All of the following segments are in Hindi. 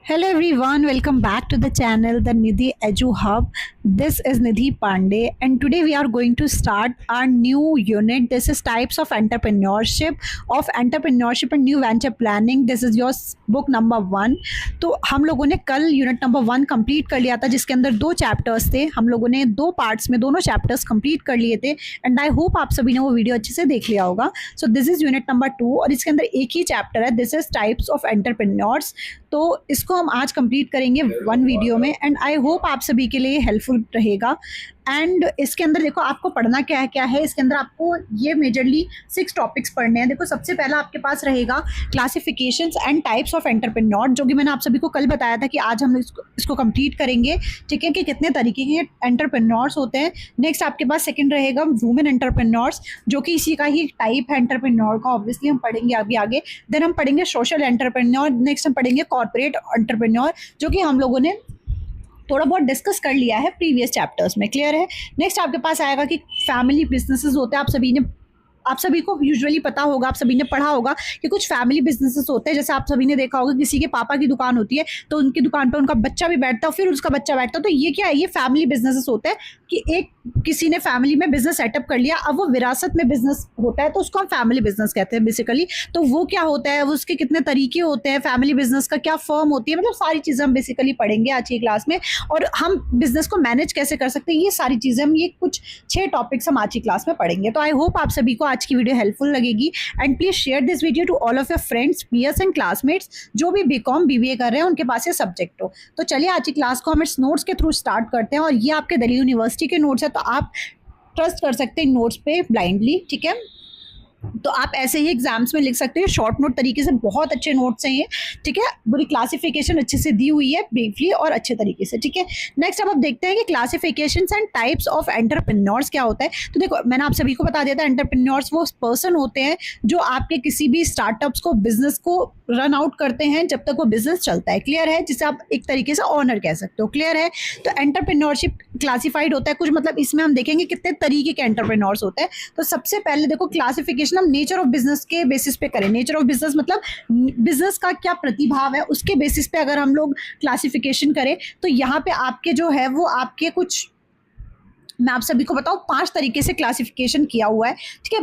Hello everyone, welcome back to the channel, the Nidhi Edu Hub. This is Nidhi Pandey, and today we are going to start our new unit. This is types of entrepreneurship and new venture planning. This is your book number 1. तो हम लोगों ने कल यूनिट नंबर 1 कंप्लीट कर लिया था, जिसके अंदर 2 चैप्टर्स थे. हम लोगों ने 2 पार्ट्स में दोनों चैप्टर्स कंप्लीट कर लिए थे एंड आई होप आप सभी ने वो वीडियो अच्छे से देख लिया होगा. So this is unit number 2 और इसके अंदर एक ही चैप्टर है, this is types of entrepreneurs. तो इसको हम आज कंप्लीट करेंगे 1 वीडियो में एंड आई होप आप सभी के लिए हेल्पफुल रहेगा. एंड इसके अंदर देखो आपको पढ़ना क्या है. इसके अंदर आपको ये मेजरली 6 टॉपिक्स पढ़ने हैं. देखो सबसे पहला आपके पास रहेगा classifications and types of entrepreneur, जो कि मैंने आप सभी को कल बताया था कि आज हम इसको कंप्लीट करेंगे. ठीक है, कि कितने तरीके के एंटरप्रेन्योर्स होते हैं. नेक्स्ट आपके पास सेकंड रहेगा वुमेन एंटरप्रेन्योर्स, जो कि इसी का ही टाइप है एंटरप्रेन्योर का. ऑब्वियसली हम पढ़ेंगे अभी आगे. देन हम पढ़ेंगे सोशल एंटरप्रेन्योर. नेक्स्ट हम पढ़ेंगे कॉर्पोरेट एंटरप्रेन्योर, जो कि हम लोगों ने थोड़ा बहुत डिस्कस कर लिया है प्रीवियस चैप्टर्स में. क्लियर है. नेक्स्ट आपके पास आएगा कि फैमिली बिजनेसेस होते हैं. आप सभी को यूजुअली पता होगा, आप सभी ने पढ़ा होगा कि कुछ फैमिली बिजनेसेस होते हैं. जैसे आप सभी ने देखा होगा किसी के पापा की दुकान होती है तो उनकी दुकान पर उनका बच्चा भी बैठता है, फिर उसका बच्चा बैठता है. तो ये क्या है, ये फैमिली बिजनेसेस होते हैं कि एक किसी ने फैमिली में बिजनेस सेटअप कर लिया, अब वो विरासत में बिजनेस होता है तो उसको हम फैमिली बिजनेस कहते हैं बेसिकली. तो वो क्या होता है, वो उसके कितने तरीके होते हैं, फैमिली बिजनेस का क्या फर्म होती है, मतलब सारी चीज़ें हम बेसिकली पढ़ेंगे आज की क्लास में. और हम बिजनेस को मैनेज कैसे कर सकते हैं, ये सारी चीज़ें हम, ये कुछ 6 टॉपिक्स हम आज की क्लास में पढ़ेंगे. तो आई होप आप सभी को आज की वीडियो हेल्पफुल लगेगी and please share this video to all of your friends, peers and classmates जो भी बीकॉम बीबीए कर रहे हैं उनके पास ये सब्जेक्ट हो. तो चलिए आज की क्लास को हम इस नोट्स के थ्रू स्टार्ट करते हैं. और ये आपके दिल्ली यूनिवर्सिटी के नोट्स है, तो आप ट्रस्ट कर सकते हैं नोट्स पे ब्लाइंडली. ठीक है, तो आप ऐसे ही एग्जाम्स में लिख सकते हैं. शॉर्ट नोट तरीके से बहुत अच्छे नोट्स हैं ये. ठीक है, पूरी क्लासिफिकेशन अच्छे से दी हुई है ब्रीफली और अच्छे तरीके से. ठीक है, नेक्स्ट अब देखते हैं कि classifications and types of entrepreneurs क्या होता है. तो देखो मैंने आप सभी को बता दिया था, एंटरप्रेन्योर्स वो पर्सन होते हैं जो आपके किसी भी स्टार्टअप्स को, बिजनेस को रन आउट करते हैं जब तक वो बिजनेस चलता है. क्लियर है, जिसे आप एक तरीके से ऑनर कह सकते हो. क्लियर है. तो एंटरप्रेन्योरशिप क्लासिफाइड होता है कुछ, मतलब इसमें हम देखेंगे कितने तरीके के एंटरप्रेन्योर्स होते हैं. तो सबसे पहले देखो क्लासिफिकेशन हम नेचर ऑफ बिजनेस के बेसिस पे करें. नेचर ऑफ बिजनेस मतलब बिजनेस का क्या प्रतिभाव है, उसके बेसिस पे अगर हम लोग क्लासिफिकेशन करें तो यहाँ पे आपके जो है वो आपके कुछ, मैं आप सभी को बताऊं 5 तरीके से क्लासिफिकेशन किया हुआ है. ठीक है,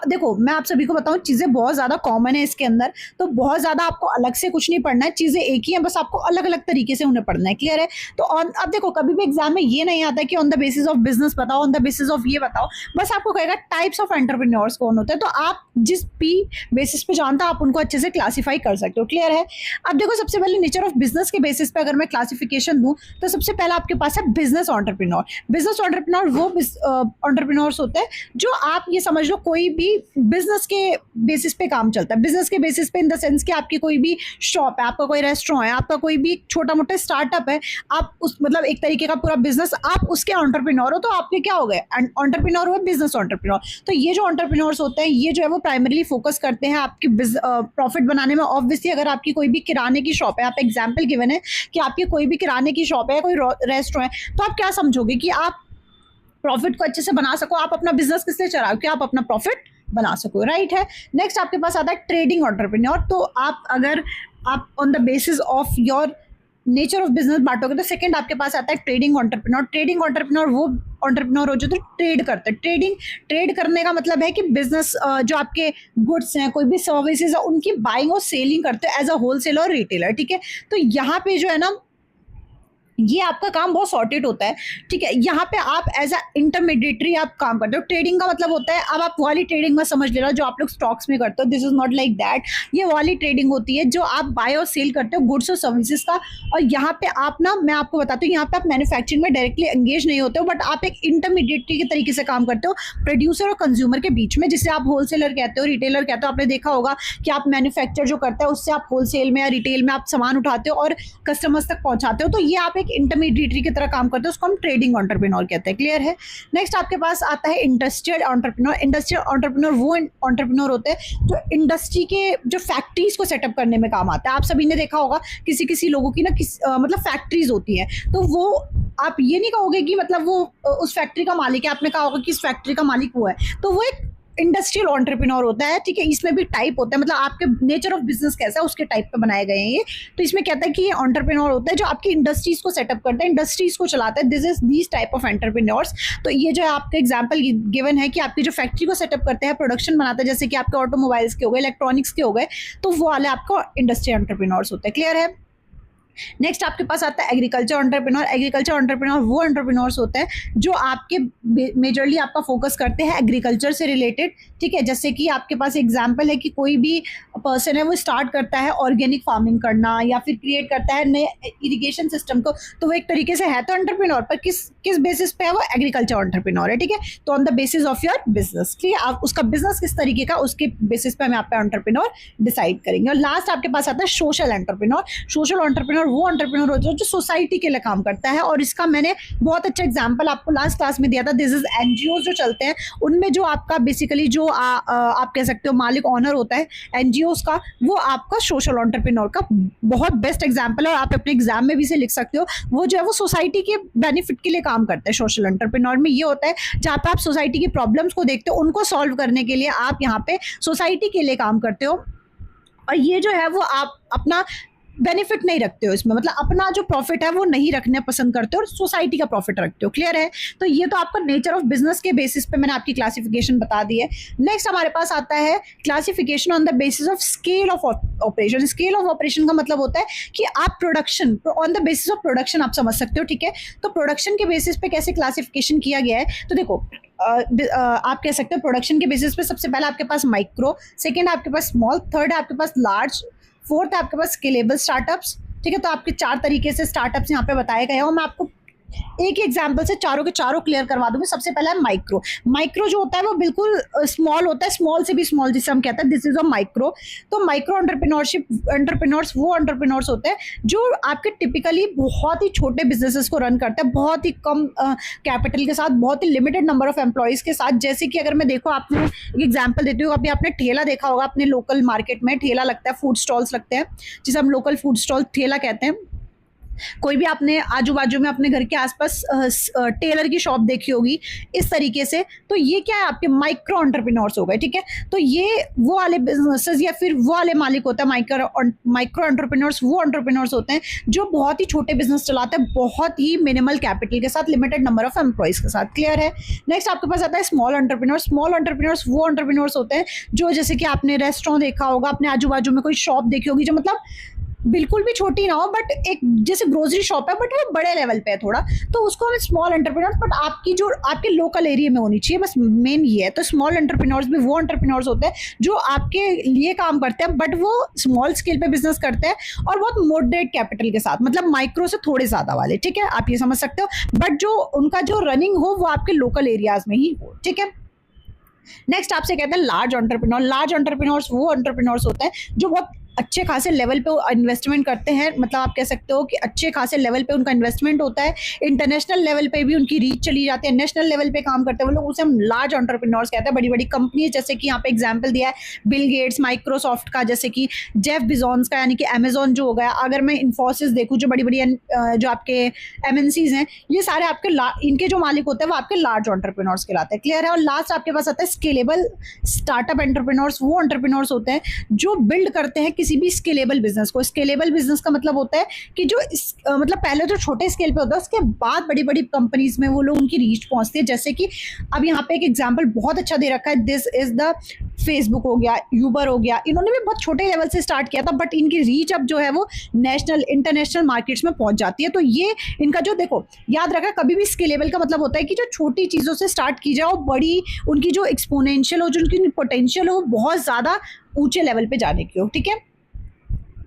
देखो मैं आप सभी को बताऊं चीज़ें बहुत ज़्यादा कॉमन है इसके अंदर, तो बहुत ज़्यादा आपको अलग से कुछ नहीं पढ़ना है. चीज़ें एक ही हैं, बस आपको अलग अलग तरीके से उन्हें पढ़ना है. क्लियर है. तो अब देखो कभी भी एग्जाम में ये नहीं आता कि on the basis of business बताओ, ऑन द बेसिस ऑफ ये बताओ. बस आपको कहेगा टाइप्स ऑफ एंटरप्रेन्योर्स कौन होते हैं, तो आप जिस भी बेसिस पे जानता आप उनको अच्छे से क्लासीफाई कर सकते हो. क्लियर है. अब देखो सबसे पहले नेचर ऑफ बिजनेस के बेसिस पे अगर मैं क्लासिफिकेशन दूं तो सबसे पहला आपके पास है बिजनेस एंटरप्रेन्योर. बिजनेस एंटरप्रेन्योर वो एंटरप्रेन्योर्स होते हैं जो आप ये समझ लो कोई भी बिजनेस के बेसिस पे काम चलता है. बिजनेस के बेसिस पे इन द सेंस कि आपकी कोई भी शॉप है, आपका कोई रेस्टोरेंट है, आपका कोई भी छोटा मोटा स्टार्टअप है, आप उस मतलब एक तरीके का पूरा बिजनेस, आप उसके एंटरप्रेन्योर हो, तो आपके क्या हो गए, एंटरप्रेन्योर हुए बिजनेस एंटरप्रेन्योर. तो ये जो एंटरप्रेन्योर्स होते हैं ये जो है वो प्राइमरीली फोकस करते हैं आपकी प्रॉफिट बनाने में. ऑब्वियसली अगर आपकी कोई भी किराने की शॉप है, आप एग्जाम्पल गिवन है कि आपकी कोई भी किराने की शॉप है, कोई रेस्टोरेंट है, तो आप क्या समझोगे कि आप प्रॉफिट को अच्छे से बना सको, आप अपना बिजनेस किस लिए चलाओ कि आप अपना प्रॉफिट बना सको. राइट है. नेक्स्ट आपके पास आता है ट्रेडिंग एंटरप्रेन्योर. तो अगर आप on the basis of your nature of business बांटोगे तो सेकंड आपके पास आता है ट्रेडिंग एंटरप्रेन्योर. ट्रेडिंग एंटरप्रेन्योर वो एंटरप्रेन्योर हो जो तो ट्रेड करते हैं. ट्रेड करने का मतलब है कि बिजनेस जो आपके गुड्स हैं, कोई भी सर्विसेज है, उनकी बाइंग और सेलिंग करते हैं एज अ होलसेलर और रिटेलर. ठीक है, तो यहाँ पे जो है ना ये आपका काम बहुत सॉर्टेड होता है. ठीक है, यहाँ पे आप एज अ इंटरमीडिएटरी आप काम करते हो. ट्रेडिंग का मतलब होता है, अब आप वाली ट्रेडिंग में समझ लेना जो आप लोग स्टॉक्स में करते हो. This is not like that. ये वाली ट्रेडिंग होती है जो आप बाय और सेल करते हो गुड्स और सर्विसेज का. और यहाँ पे आप ना, मैं आपको बताती हूँ, यहाँ पे आप मैन्युफैक्चरिंग में डायरेक्टली एंगेज नहीं होते हो, बट आप एक इंटरमीडिएटरी के तरीके से काम करते हो प्रोड्यूसर और कंज्यूमर के बीच में, जिसे आप होलसेलर कहते हो, रिटेलर कहते हो. आपने देखा होगा कि आप मैन्युफैक्चर जो करते हैं उससे आप होलसेल में या रिटेल में आप सामान उठाते हो और कस्टमर्स तक पहुंचाते हो. तो ये आप इंटरमीडिएटरी की तरह काम करते हैं, उसको हम ट्रेडिंग एंटरप्रेन्योर कहते हैं. क्लियर है. नेक्स्ट आपके पास आता है इंडस्ट्रियल एंटरप्रेन्योर. इंडस्ट्रियल एंटरप्रेन्योर वो एंटरप्रेन्योर होते हैं जो इंडस्ट्री के जो फैक्ट्रीज को सेटअप करने में काम आता है. आप सभी ने देखा होगा किसी लोगों की ना मतलब फैक्ट्रीज होती हैं, तो वो आप ये नहीं कहोगे कि मतलब वो उस फैक्ट्री का मालिक है, आपने कहा होगा कि इस फैक्ट्री का मालिक वो है, तो वो एक इंडस्ट्रियल एंटरप्रेन्योर होता है, ठीक है, इसमें भी टाइप होता है, मतलब आपके नेचर ऑफ बिजनेस कैसा है उसके टाइप पे बनाए गए हैं ये। तो इसमें कहता है कि ये एंटरप्रेन्योर होता है जो आपकी इंडस्ट्रीज को सेटअप करता है, इंडस्ट्रीज को चलाता है, this is these type of entrepreneurs. तो ये जो है आपका एग्जाम्पल गिवन है कि आपकी जो फैक्ट्री को सेटअप करते हैं, प्रोडक्शन बनाते हैं, जैसे कि आपके ऑटोमोबाइल्स के हो गए, इलेक्ट्रॉनिक्स के हो गए, तो वो वाले आपको इंडस्ट्रियल एंटरप्रेन्योर्स होते हैं। क्लियर है। नेक्स्ट आपके पास आता है एग्रीकल्चर एंटरप्रेन्योर। एग्रीकल्चर एंटरप्रेन्योर वो एंटरप्रेन्योर्स होते हैं जो आपके मेजरली आपका फोकस करते हैं एग्रीकल्चर से रिलेटेड, ठीक है। जैसे कि आपके पास एग्जांपल है कि कोई भी पर्सन है वो स्टार्ट करता है ऑर्गेनिक फार्मिंग करना या फिर क्रिएट करता है नए इरिगेशन सिस्टम को, तो वो एक तरीके से है तो एंटरप्रेन्योर, पर किस बेसिस पे है वो एग्रीकल्चर एंटरप्रेन्योर है, ठीक है। तो on the basis of your business, ठीक है, आप उसका बिजनेस किस तरीके का उसके बेसिस पे हमें आप एंटरप्रेन्योर डिसाइड करेंगे। और लास्ट आपके पास आता है सोशल एंटरप्रेन्योर। सोशल एंटरप्रेन्योर वो एंटरप्रेन्योर होता है जो सोसाइटी के लिए काम करता है, और इसका मैंने बहुत अच्छा एग्जांपल आपको लास्ट क्लास में दिया था। दिस इज एनजीओ जो चलते हैं उनमें जो आपका बेसिकली जो आप कह सकते हो मालिक ऑनर होता है एनजीओस का, वो आपका सोशल एंटरप्रेन्योर का बहुत बेस्ट एग्जांपल है, और आप अपने एग्जाम में भी इसे लिख सकते हो। वो जो है वो सोसाइटी के बेनिफिट के लिए काम करता है। सोशल एंटरप्रेन्योर में ये होता है जहाँ पे आप सोसाइटी की प्रॉब्लम्स को देखते हो, उनको सॉल्व करने के लिए आप यहाँ पे सोसाइटी के लिए काम करते हो, और ये जो है वो आप अपना बेनिफिट नहीं रखते हो इसमें, मतलब अपना जो प्रॉफिट है वो नहीं रखना पसंद करते हो और सोसाइटी का प्रॉफिट रखते हो। क्लियर है। तो ये तो आपका नेचर ऑफ बिजनेस के बेसिस पे मैंने आपकी क्लासिफिकेशन बता दी है। नेक्स्ट हमारे पास आता है classification on the basis of scale of operation. Scale of operation का मतलब होता है कि आप production on the basis of production आप समझ सकते हो, ठीक है। तो प्रोडक्शन के बेसिस पे कैसे क्लासिफिकेशन किया गया है, तो देखो आप कह सकते हो प्रोडक्शन के बेसिस पे सबसे पहले आपके पास माइक्रो, सेकेंड आपके पास स्मॉल, थर्ड आपके पास लार्ज, फोर्थ आपके पास स्केलेबल स्टार्टअप्स, ठीक है। तो आपके 4 तरीके से स्टार्टअप्स यहाँ पे बताए गए हैं, और मैं आपको एक ही एग्जांपल से चारों के चारों क्लियर करवा दूंगी। सबसे पहला है माइक्रो। माइक्रो जो होता है वो बिल्कुल स्मॉल होता है, स्मॉल से भी स्मॉल जिसे हम कहते हैं, दिस इज अ माइक्रो। तो माइक्रो एंटरप्रेन्योर्स वो एंटरप्रेन्योर्स होते हैं जो आपके टिपिकली बहुत ही छोटे बिजनेसेस को रन करते हैं, बहुत ही कम कैपिटल के साथ, बहुत ही लिमिटेड नंबर ऑफ एम्प्लॉयज के साथ। जैसे कि अगर मैं देखो आपको एक एग्जाम्पल देती हूँ, अभी आपने ठेला देखा होगा अपने लोकल मार्केट में, ठेला लगता है, फूड स्टॉल्स लगते हैं जिसे हम लोकल फूड स्टॉल ठेला कहते हैं। कोई भी आपने आजू बाजू में अपने घर के आसपास टेलर की शॉप देखी होगी इस तरीके से, तो ये क्या है आपके माइक्रो एंटरप्रेन्योर्स हो गए, ठीक है। तो ये वो वाले बिजनेसेस या फिर वो वाले मालिक होता है माइक्रो एंटरप्रेन्योर्स, वो एंटरप्रेन्योर्स होते हैं जो बहुत ही छोटे बिजनेस चलाते हैं, बहुत ही मिनिमल कैपिटल के साथ, लिमिटेड नंबर ऑफ एम्प्लॉयज के साथ। क्लियर है। नेक्स्ट आपके पास आता है स्मॉल एंटरप्रेन्योर्स। स्मॉल एंटरप्रेन्योर्स वो एंटरप्रेन्योर्स होते हैं जो, जैसे कि आपने रेस्टोरेंट देखा होगा, अपने आजू बाजू में कोई शॉप देखी होगी जो मतलब बिल्कुल भी छोटी ना हो, बट एक जैसे ग्रोसरी शॉप है बट वो बड़े लेवल पे है थोड़ा, तो उसको हम स्मॉल एंटरप्रेन्योर्स, बट आपकी जो आपके लोकल एरिया में होनी चाहिए, बस मेन ये है। तो स्मॉल एंटरप्रेन्योर्स भी वो एंटरप्रेन्योर्स होते हैं जो आपके लिए काम करते हैं, बट वो स्मॉल स्केल पे बिजनेस करते हैं और बहुत मॉडरेट कैपिटल के साथ, मतलब माइक्रो से थोड़े ज्यादा वाले, ठीक है, आप ये समझ सकते हो। बट जो उनका जो रनिंग हो वो आपके लोकल एरियाज में ही हो, ठीक है। नेक्स्ट आपसे कहते हैं लार्ज एंटरप्रेन्योर। लार्ज एंटरप्रेन्योर्स वो एंटरप्रेन्योर्स होते हैं जो बहुत अच्छे खासे लेवल पे इन्वेस्टमेंट करते हैं, मतलब आप कह सकते हो कि अच्छे खासे लेवल पे उनका इन्वेस्टमेंट होता है, इंटरनेशनल लेवल पे भी उनकी रीच चली जाती है, नेशनल लेवल पे काम करते हैं वो लोग, उसे हम लार्ज एंटरप्रेन्योर्स कहते हैं। बड़ी बड़ी कंपनीज, जैसे कि यहाँ पे एग्जांपल दिया है बिल गेट्स, माइक्रोसॉफ्ट का, जैसे कि जेफ बिजॉन्स का, यानी कि अमेजोन जो हो गया। अगर मैं इन्फोसिस देखूँ, जो बड़ी बड़ी जो आपके एमएनसीज हैं, ये सारे आपके इनके जो मालिक होते हैं वो आपके लार्ज एंटरप्रेन्योर्स कहलाते हैं। क्लियर है। और लास्ट आपके पास आता है स्केलेबल स्टार्टअप एंटरप्रेन्योर्स। वो एंटरप्रेन्योर्स होते हैं जो बिल्ड करते हैं किसी भी स्केलेबल बिजनेस को। स्केलेबल बिजनेस का मतलब होता है कि जो मतलब पहले जो छोटे स्केल पे होता है, उसके बाद बड़ी बड़ी कंपनीज में वो लोग उनकी रीच पहुंचती है। जैसे कि अब यहाँ पे एक एग्जांपल बहुत अच्छा दे रखा है, दिस इज द फेसबुक हो गया, यूबर हो गया, इन्होंने भी बहुत छोटे लेवल से स्टार्ट किया था, बट इनकी रीच अब जो है वो नेशनल इंटरनेशनल मार्केट्स में पहुंच जाती है। तो ये इनका जो, देखो याद रखा, कभी भी स्केलेबल का मतलब होता है कि जो छोटी चीज़ों से स्टार्ट की जाए और बड़ी उनकी जो एक्सपोनेंशियल हो, जो उनकी पोटेंशियल हो, बहुत ज़्यादा ऊंचे लेवल पे जाने की हो, ठीक है।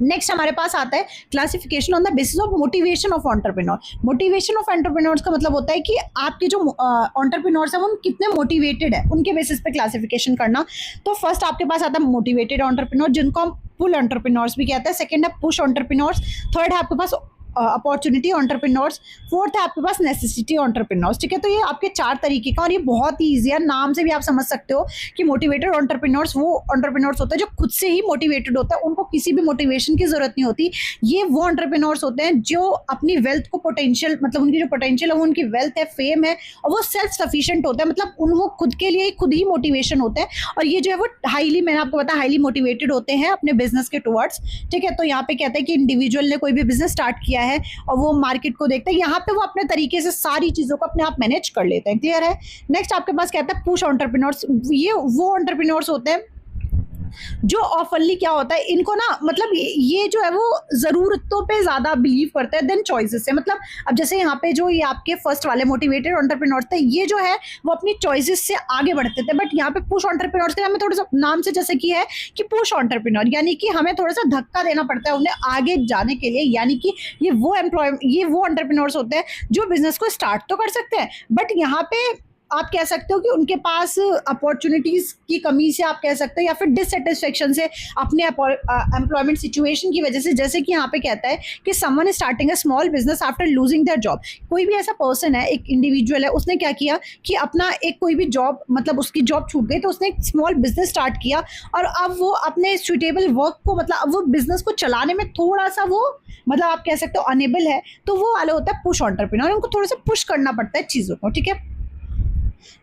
नेक्स्ट हमारे पास आता है classification on the basis of motivation of entrepreneur. Motivation of entrepreneurs का मतलब होता है कि आपके जो एंटरप्रेन्योर्स हैं वो कितने मोटिवेटेड है, उनके बेसिस पे क्लासिफिकेशन करना। तो फर्स्ट आपके पास आता है मोटिवेटेड एंटरप्रेन्योर, जिनको हम पुल एंटरप्रेन्योर्स भी कहते हैं। सेकंड है पुश एंटरप्रेन्योर्स। थर्ड है आपके पास अपॉर्चुनिटी एंटरप्रेन्योर्स, फोर्थ है आपके पास नेसेसिटी एंटरप्रेन्योर्स। ठीक है, तो ये आपके 4 तरीके का, और ये बहुत ही ईजी है, नाम से भी आप समझ सकते हो कि मोटिवेटेड एंटरप्रेन्योर्स वो एंटरप्रेन्योर्स होते हैं जो खुद से ही मोटिवेटेड होता है, उनको किसी भी मोटिवेशन की जरूरत नहीं होती। ये वो एंटरप्रेन्योर्स होते हैं जो अपनी वेल्थ को पोटेंशियल, मतलब उनकी जो पोटेंशियल है वो उनकी वेल्थ है, फेम है, और वो सेल्फ सफिशिएंट होता है, मतलब उन वो खुद के लिए खुद ही मोटिवेशन होता है। और ये जो है वो हाईली, मैंने आपको बताया, हाईली मोटिवेटेड होते हैं अपने बिजनेस के टुवर्ड्स। ठीक है, तो यहाँ पे कहते हैं कि इंडिविजुअल ने कोई भी बिजनेस स्टार्ट किया है और वो मार्केट को देखते हैं, यहाँ पे वो अपने तरीके से सारी चीजों को अपने आप मैनेज कर लेते हैं। क्लियर है। नेक्स्ट आपके पास कहता है पुश एंटरप्रेन्योर्स। ये वो एंटरप्रेन्योर्स होते हैं जो ऑफरली क्या होता है, इनको ना मतलब ये जो है वो जरूरतों पे ज्यादा बिलीव करते हैं देन चॉइसेस से। मतलब अब जैसे यहाँ पे जो ये आपके फर्स्ट वाले मोटिवेटेड एंटरप्रेन्योर्स थे, ये जो है वो अपनी चॉइसेस से आगे बढ़ते थे। बट यहाँ पे पुश एंटरप्रेन्योर्स के हमें थोड़ा सा नाम से जैसे कि है कि पुश एंटरप्रेन्योर, यानी कि हमें थोड़ा सा धक्का देना पड़ता है उन्हें आगे जाने के लिए। यानी कि ये वो एंटरप्रेन्योर्स होते हैं जो बिजनेस को स्टार्ट तो कर सकते हैं, बट यहाँ पे आप कह सकते हो कि उनके पास अपॉर्चुनिटीज की कमी से आप कह सकते हो, या फिर डिससेटिस्फेक्शन से अपने एम्प्लॉयमेंट सिचुएशन की वजह से। जैसे कि यहाँ पे कहता है कि someone starting a small business after losing their job. कोई भी ऐसा पर्सन है, एक इंडिविजुअल है, उसने क्या किया कि अपना एक कोई भी जॉब, मतलब उसकी जॉब छूट गई तो उसने एक स्मॉल बिजनेस स्टार्ट किया, और अब वो अपने सुइटेबल वर्क को, मतलब अब वो बिजनेस को चलाने में थोड़ा सा वो, मतलब आप कह सकते हो अनेबल है, तो वो वाला होता है पुश एंटरप्रेन्योर। उनको थोड़ा सा पुश करना पड़ता है चीजों को। ठीक है,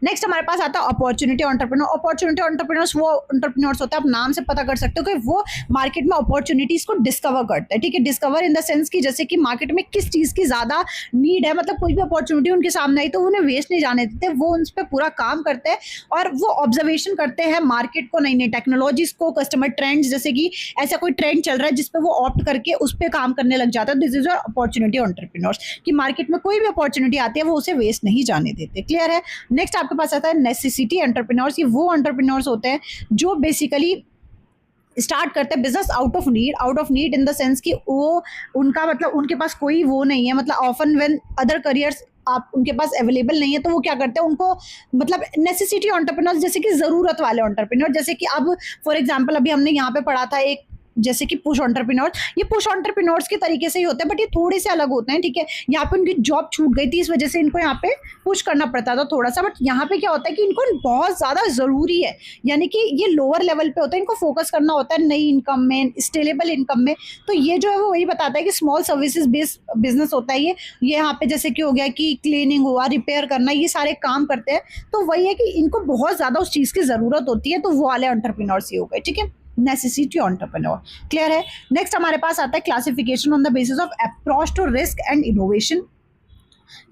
नेक्स्ट हमारे पास आता है अपॉर्चुनिटी एंटरप्रेन्योर। अपॉर्चुनिटी एंटरप्रेन्योर्स वो एंटरप्रेन्योर्स होते हैं, आप नाम से पता कर सकते हो कि वो मार्केट में अपॉर्चुनिटीज को डिस्कवर करते हैं। ठीक है, डिस्कवर इन द सेंस कि जैसे कि मार्केट में किस चीज की ज्यादा नीड है, मतलब कोई भी अपॉर्चुनिटी उनके सामने आई तो उन्हें वेस्ट नहीं जाने देते, वो उन पर पूरा काम करते हैं और वो ऑब्जर्वेशन करते हैं मार्केट को, नई नई टेक्नोलॉजीज को, कस्टमर ट्रेंड्स, जैसे कि ऐसा कोई ट्रेंड चल रहा है जिसपे वो ऑप्ट करके उस पर काम करने लग जाता है। दिस इज अपॉर्चुनिटी एंटरप्रेन्योर्स, कि मार्केट में कोई भी अपॉर्चुनिटी आती है वो उसे वेस्ट नहीं जाने देते। क्लियर है। नेक्स्ट आपके पास आता है नेसेसिटी एंटरप्रेन्योर्स। ये वो एंटरप्रेन्योर्स होते हैं जो बेसिकली स्टार्ट करते हैं business out of need in the sense कि वो उनका मतलब उनके पास कोई वो नहीं है, मतलब ऑफन व्हेन अदर करियर्स आप उनके पास अवेलेबल नहीं है तो वो क्या करते हैं, उनको मतलब नेसेसिटी एंटरप्रेन्योर्स, जैसे कि जरूरत वाले एंटरप्रेन्योर। जैसे कि अब फॉर एग्जांपल अभी हमने यहाँ पे पढ़ा था एक, जैसे कि पुश एंटरप्रेन्योर, ये पुश एंटरप्रेन्योर्स के तरीके से ही होते हैं, बट ये थोड़े से अलग होते हैं। ठीक है, यहाँ पे उनकी जॉब छूट गई थी, इस वजह से इनको यहाँ पे पुश करना पड़ता था थोड़ा सा, बट यहाँ पे क्या होता है कि इनको बहुत ज्यादा जरूरी है, यानी कि ये लोअर लेवल पे होता है, इनको फोकस करना होता है नई इनकम में, स्टेलेबल इनकम में। तो ये जो है वो वही बताता है कि स्मॉल सर्विसेज बेस्ड बिजनेस होता है ये यहाँ पे, जैसे कि हो गया कि क्लीनिंग हुआ, रिपेयर करना, ये सारे काम करते हैं। तो वही है कि इनको बहुत ज्यादा उस चीज की जरूरत होती है, तो वो वाले एंटरप्रेन्योर्स ही हो गए। ठीक है, नेसेसिटी एंटरप्रेन्योर। क्लियर है। नेक्स्ट हमारे पास आता है classification on the basis of approach to risk and innovation,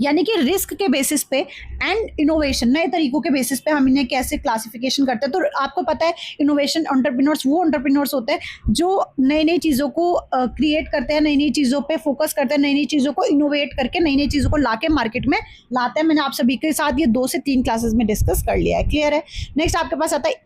यानी कि रिस्क के बेसिस पे एंड इनोवेशन, नए तरीकों के बेसिस पे हम इन्हें कैसे क्लासिफिकेशन करते हैं। तो आपको पता है इनोवेशन एंटरप्रेन्योर्स वो एंटरप्रेन्योर्स होते हैं जो नई नई चीज़ों को क्रिएट करते हैं, नई नई चीज़ों पे फोकस करते हैं, नई नई चीज़ों को इनोवेट करके नई नई चीज़ों को लाके मार्केट में लाते हैं। मैंने आप सभी के साथ ये 2 से 3 क्लासेस में डिस्कस कर लिया है। क्लियर है। नेक्स्ट आपके पास आता है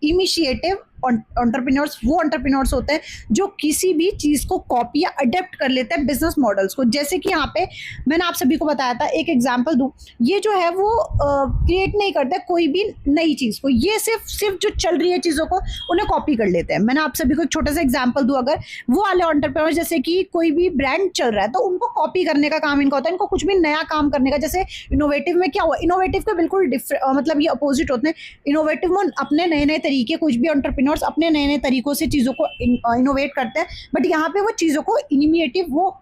इनिशिएटिव एंटरप्रेन्योर्स। वो एंटरप्रेन्योर्स होते हैं जो किसी भी चीज को कॉपी या अडेप्ट कर लेते हैं बिजनेस मॉडल्स को। जैसे कि यहाँ पे मैंने आप सभी को बताया था, एक एग्जांपल दूं, ये जो है वो क्रिएट नहीं करते कोई भी नई चीज को, ये सिर्फ जो चल रही है चीजों को उन्हें कॉपी कर लेते हैं। मैंने आप सभी को एक छोटा सा एग्जाम्पल दूं, अगर वो वाले एंटरप्रेन्योर, जैसे कि कोई भी ब्रांड चल रहा है तो उनको कॉपी करने का काम इनका होता है, इनको कुछ भी नया काम करने का। जैसे इनोवेटिव में क्या हुआ, इनोवेटिव के बिल्कुल मतलब ये अपोजिट होते हैं। इनोवेटिव में अपने नए नए तरीके, कुछ भी एंटरप्रेन्योर्स अपने नए नए तरीकों से चीजों को इनोवेट करते हैं, बट यहाँ पे वो चीजों को इनिमिएटिव, वो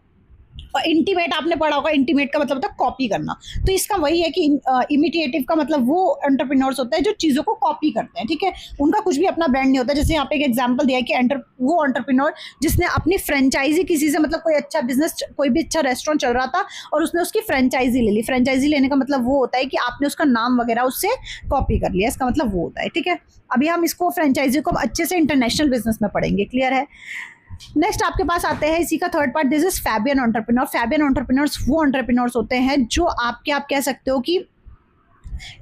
इंटीमेट, आपने पढ़ा होगा, इंटीमेट का मतलब होता है कॉपी करना। तो इसका वही है कि इमिटेटिव का मतलब वो एंटरप्रेन्योर्स होते हैं जो चीजों को कॉपी करते हैं। ठीक है, उनका कुछ भी अपना ब्रांड नहीं होता। जैसे यहाँ पे एक एग्जांपल दिया है कि वो एंटरप्रेन्योर जिसने अपनी फ्रेंचाइजी किसी से, मतलब कोई अच्छा बिजनेस, कोई भी अच्छा रेस्टोरेंट चल रहा था और उसने उसकी फ्रेंचाइजी ले ली। फ्रेंचाइजी लेने का मतलब वो होता है कि आपने उसका नाम वगैरह उससे कॉपी कर लिया, इसका मतलब वो होता है। ठीक है, अभी हम इसको फ्रेंचाइजी को अच्छे से इंटरनेशनल बिजनेस में पढ़ेंगे। क्लियर है। नेक्स्ट आपके पास आते हैं इसी का third part, this is Fabian entrepreneur. Fabian entrepreneurs वो एंटरप्रेन्योर्स होते हैं जो आप कह सकते हो कि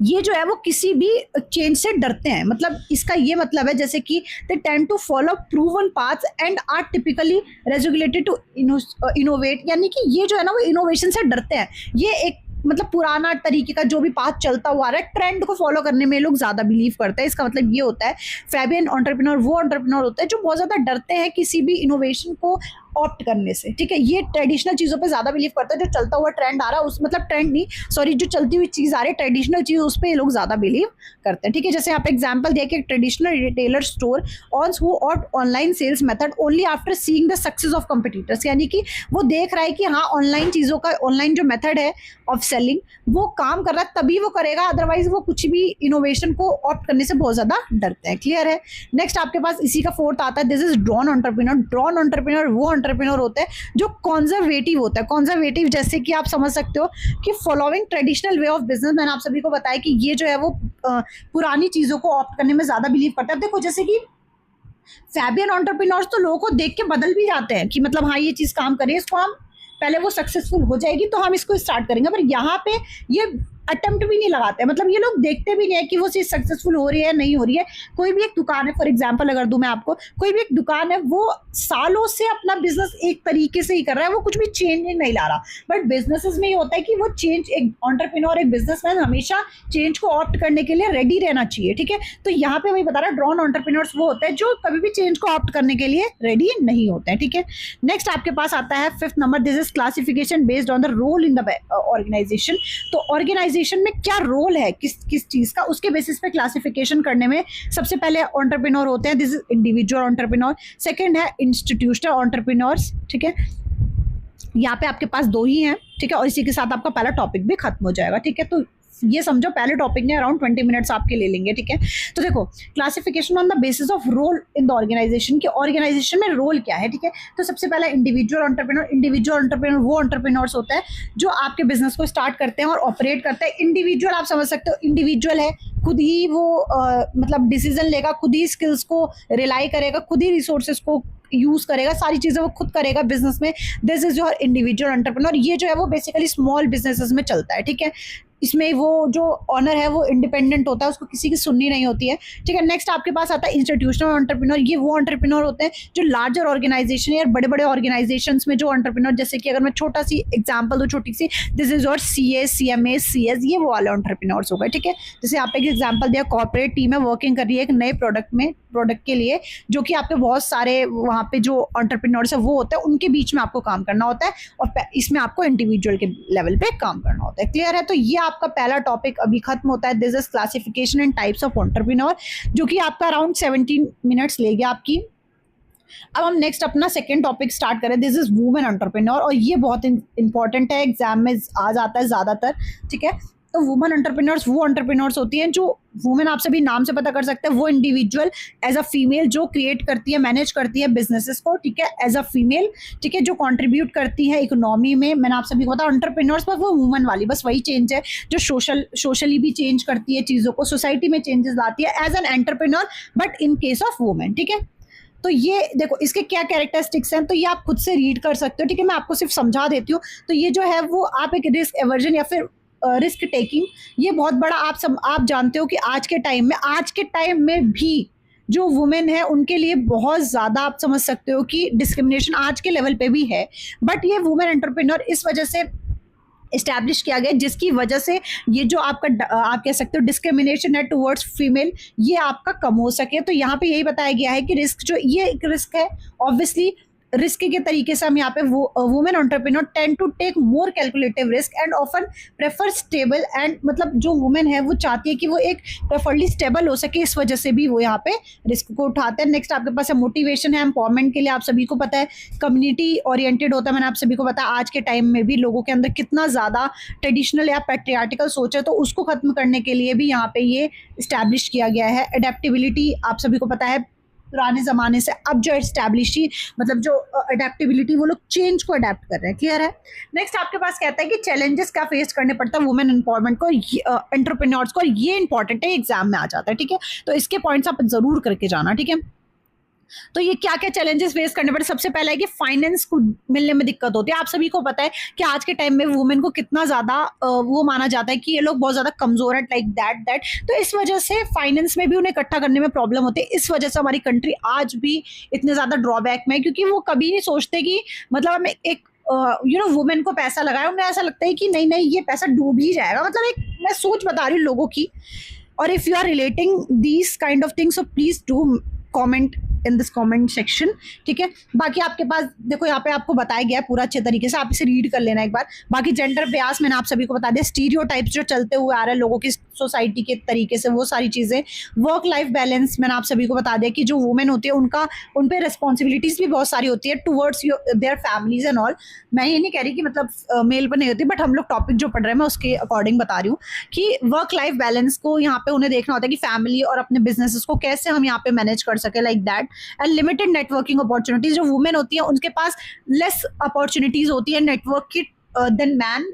ये जो है वो किसी भी चेंज से डरते हैं। मतलब इसका ये मतलब है जैसे कि they tend to follow proven paths and are typically regulated to innovate, यानी कि ये जो है ना वो इनोवेशन से डरते हैं। ये एक मतलब पुराना तरीके का जो भी पाथ चलता हुआ आ रहा है, ट्रेंड को फॉलो करने में लोग ज्यादा बिलीव करते हैं। इसका मतलब ये होता है फैबियन एंटरप्रेन्योर वो एंटरप्रेन्योर होते हैं जो बहुत ज्यादा डरते हैं किसी भी इनोवेशन को ऑप्ट करने से, ठीक है। ये ट्रेडिशनल चीज़ों पे ज़्यादा बिलीव करते हैं, जो चलता हुआ ट्रेंड आ रहा है उस, मतलब ट्रेंड नहीं, सॉरी, जो चलती हुई चीज़ आ रही है ट्रेडिशनल चीज़, उस पर ये लोग ज़्यादा बिलीव करते हैं, ठीक है। जैसे आप एग्जाम्पल दिया कि एक traditional retailer store on who opt online sales method only after seeing the success of competitors, यानी कि वो देख रहा है कि हाँ ऑनलाइन चीज़ों का, ऑनलाइन जो मेथड है ऑफ सेलिंग वो काम कर रहा है तभी वो करेगा, अदरवाइज वो कुछ भी इनोवेशन को ऑप्ट करने से बहुत ज़्यादा डरते हैं। क्लियर है। नेक्स्ट आपके पास इसी का फोर्थ आता है, this is drawn entrepreneur. Drawn entrepreneur वो एंटरप्रेन्योर होते हैं जो कॉन्जर्वेटिव होता है। कॉन्जर्वेटिव जैसे कि आप समझ सकते हो कि following traditional way of business, मैंने आप सभी को बताया कि ये जो है वो पुरानी चीज़ों को ऑप्ट करने में ज़्यादा बिलीव करता है। देखो जैसे कि फैबियन एंटरप्रेन्योर्स तो लोगों को देख के बदल भी जाते हैं कि मतलब हाँ ये चीज़ काम करे, इसको हम पहले वो सक्सेसफुल हो जाएगी तो हम इसको स्टार्ट करेंगे, पर यहाँ पे ये अटेम्प्ट भी नहीं लगाते, मतलब ये लोग देखते भी नहीं है कि वो चीज़ सक्सेसफुल हो रही है नहीं हो रही है। कोई भी एक दुकान है, फॉर एग्जांपल अगर दूं मैं आपको, कोई भी एक दुकान है वो सालों से अपना बिजनेस एक तरीके से ही कर रहा है, वो कुछ भी चेंज नहीं ला रहा। बट बिजनेसेस में ये होता है कि वो चेंज, एक एंटरप्रेन्योर, एक बिजनेसमैन हमेशा चेंज को ऑप्ट करने के लिए रेडी रहना चाहिए, ठीक है। तो यहाँ पे वही बता रहा है, ड्रॉन एंटरप्रेन्योर्स वो होते हैं जो कभी भी चेंज को ऑप्ट करने के लिए रेडी नहीं होते हैं, ठीक है। नेक्स्ट आपके पास आता है fifth number, this is classification based on the role in the organisation. तो ऑर्गेनाइजेशन में क्या रोल है किस चीज का, उसके बेसिस पे क्लासिफिकेशन करने में सबसे पहले एंटरप्रेन्योर होते हैं, this is individual entrepreneur. Second है इंस्टीट्यूशनल एंटरप्रेन्योर्स, ठीक है। यहाँ पे आपके पास दो ही हैं, ठीक है, और इसी के साथ आपका पहला टॉपिक भी खत्म हो जाएगा, ठीक है। तो ये समझो पहले टॉपिक ने अराउंड 20 मिनट्स आपके ले लेंगे, ठीक है। तो देखो classification on the basis of role in the organisation, कि ऑर्गेनाइजेशन में रोल क्या है, ठीक है। तो सबसे पहला इंडिविजुअल एंटरप्रेन्योर। इंडिविजुअल एंटरप्रेन्योर वो एंटरप्रेन्योर्स होता है जो आपके बिजनेस को स्टार्ट करते हैं और ऑपरेट करते हैं। इंडिविजुअल आप समझ सकते हो, इंडिविजुअल है, खुद ही वो मतलब डिसीजन लेगा, खुद ही स्किल्स को रिलाई करेगा, खुद ही रिसोर्सेज को यूज करेगा, सारी चीजें वो खुद करेगा बिजनेस में। This is your individual entrepreneur. ये जो है वो बेसिकली स्मॉल बिजनेसेस में चलता है, ठीक है। इसमें वो जो ऑनर है वो इंडिपेंडेंट होता है, उसको किसी की सुननी नहीं होती है, ठीक है। नेक्स्ट आपके पास आता है इंस्टीट्यूशनल एंटरप्रेन्योर। ये वो एंटरप्रेन्योर होते हैं जो लार्जर ऑर्गेनाइजेशन या बड़े बड़े ऑर्गेनाइजेशंस में जो एंटरप्रेन्योर, जैसे कि अगर मैं छोटा सी एग्जांपल दूं, छोटी सी, this is your CA, CMA, CS, ये वो वाले एंटरप्रेन्योर्स हो गए, ठीक है। जैसे आप एक एग्जांपल दिया, कॉर्पोरेट टीम है वर्किंग कर रही है एक नए प्रोडक्ट के लिए, जो कि आपके बहुत सारे वहाँ पे जो एंटरप्रेन्योर्स है वो होते हैं, उनके बीच में आपको काम करना होता है, और इसमें आपको इंडिविजुअल के लेवल पे काम करना होता है। क्लियर है। तो ये आपका पहला टॉपिक अभी खत्म होता है, this is classification and types of entrepreneur, जो कि आपका अराउंड 17 मिनट्स ले गया आपकी। अब हम नेक्स्ट अपना सेकंड टॉपिक स्टार्ट करें, दिस इज वुमेन एंटरप्रेन्योर, और ये बहुत इंपॉर्टेंट है, एग्जाम में आ जाता है ज़्यादातर, ठीक है। तो वुमेन एंटरप्रेन्योर्स वो एंटरप्रेन्योर्स होती हैं जो, वुमेन आप सभी नाम से पता कर सकते हैं, वो इंडिविजुअल एज अ फीमेल जो क्रिएट करती है, मैनेज करती है बिजनेसेस को, ठीक है, एज अ फीमेल, ठीक है, जो कंट्रीब्यूट करती है इकोनॉमी में। मैंने आप सभी को बताया एंटरप्रेन्योर्स पर वो वुमेन वाली, बस वही चेंज है, जो सोशली भी चेंज करती है चीज़ों को, सोसाइटी में चेंजेस लाती है as an entrepreneur, but in case of women, ठीक है। तो ये देखो इसके क्या कैरेक्टरिस्टिक्स हैं, तो ये आप खुद से रीड कर सकते हो, ठीक है। मैं आपको सिर्फ समझा देती हूँ। तो ये जो है वो आप एक रिस्क एवर्जन या फिर रिस्क टेकिंग, ये बहुत बड़ा आप जानते हो कि आज के टाइम में भी जो वुमेन है उनके लिए बहुत ज़्यादा आप समझ सकते हो कि डिस्क्रिमिनेशन आज के लेवल पे भी है, बट ये वुमेन एंटरप्रेन्योर इस वजह से इस्टेब्लिश किया गया जिसकी वजह से ये जो आपका आप कह सकते हो डिस्क्रिमिनेशन है टुवर्ड्स फीमेल, ये आपका कम हो सके। तो यहाँ पे यही बताया गया है कि रिस्क जो ये एक रिस्क है, ऑब्वियसली रिस्क के तरीके से हम यहाँ पे women entrepreneur tend to take more calculative risk and often prefer stable, and मतलब जो वुमेन है वो चाहती है कि वो एक प्रेफरली स्टेबल हो सके, इस वजह से भी वो यहाँ पे रिस्क को उठाते हैं। नेक्स्ट आपके पास है मोटिवेशन है एम्पावरमेंट के लिए, आप सभी को पता है कम्युनिटी ओरिएंटेड होता है। मैंने आप सभी को बताया आज के टाइम में भी लोगों के अंदर कितना ज़्यादा ट्रेडिशनल या पैट्रियार्टिकल सोच है, तो उसको खत्म करने के लिए भी यहाँ पे ये इस्टेब्लिश किया गया है। अडेप्टिबिलिटी आप सभी को पता है पुराने ज़माने से अब जो एस्टैब्लिश ही, मतलब जो अडेप्टिबिलिटी, वो लोग चेंज को अडेप्ट कर रहे हैं। क्लियर है। नेक्स्ट आपके पास कहता है कि चैलेंजेस क्या फेस करने पड़ता है वुमेन एम्पावरमेंट को, एंटरप्रेन्योर्स को, और ये इंपॉर्टेंट है, एग्जाम में आ जाता है, ठीक है। तो इसके पॉइंट्स आप जरूर करके जाना, ठीक है। तो ये क्या क्या चैलेंजेस फेस करने पड़े, सबसे पहला है कि फाइनेंस को मिलने में दिक्कत होती है। आप सभी को पता है कि आज के टाइम में वुमेन को कितना ज़्यादा वो माना जाता है कि ये लोग बहुत ज़्यादा कमज़ोर है, लाइक दैट। तो इस वजह से फाइनेंस में भी उन्हें इकट्ठा करने में प्रॉब्लम होती है। इस वजह से हमारी कंट्री आज भी इतने ज़्यादा ड्रॉबैक में है, क्योंकि वो कभी नहीं सोचते कि मतलब हमें एक वुमेन को पैसा लगाया, उन्हें ऐसा लगता है कि नहीं नहीं ये पैसा डूब ही जाएगा, मतलब एक मैं सोच बता रही हूँ लोगों की। और if you are relating these kind of things, so please do comment in this comment section, ठीक है। बाकी आपके पास देखो यहाँ पे आपको बताया गया है पूरा अच्छे तरीके से, आप इसे रीड कर लेना एक बार। बाकी जेंडर बियास मैंने आप सभी को बता दिया, स्टीरियोटाइप्स जो चलते हुए आ रहे हैं लोगों की सोसाइटी के तरीके से, वो सारी चीज़ें। वर्क लाइफ बैलेंस मैंने आप सभी को बता दिया कि जो वुमेन होती है उनका उन पे रिस्पॉन्सिबिलिटीज़ भी बहुत सारी होती है towards their families and all. मैं ये नहीं कह रही कि मतलब मेल पर नहीं होती, बट हम लोग टॉपिक जो पढ़ रहे हैं मैं उसके अकॉर्डिंग बता रही हूँ कि वर्क लाइफ बैलेंस को यहाँ पे उन्हें देखना होता है कि फैमिली और अपने बिजनेसेस को कैसे हम यहाँ पे मैनेज कर सके, like that. And limited networking opportunities, जो वुमेन होती है उनके पास लेस अपॉर्चुनिटीज होती है नेटवर्क की देन मैन,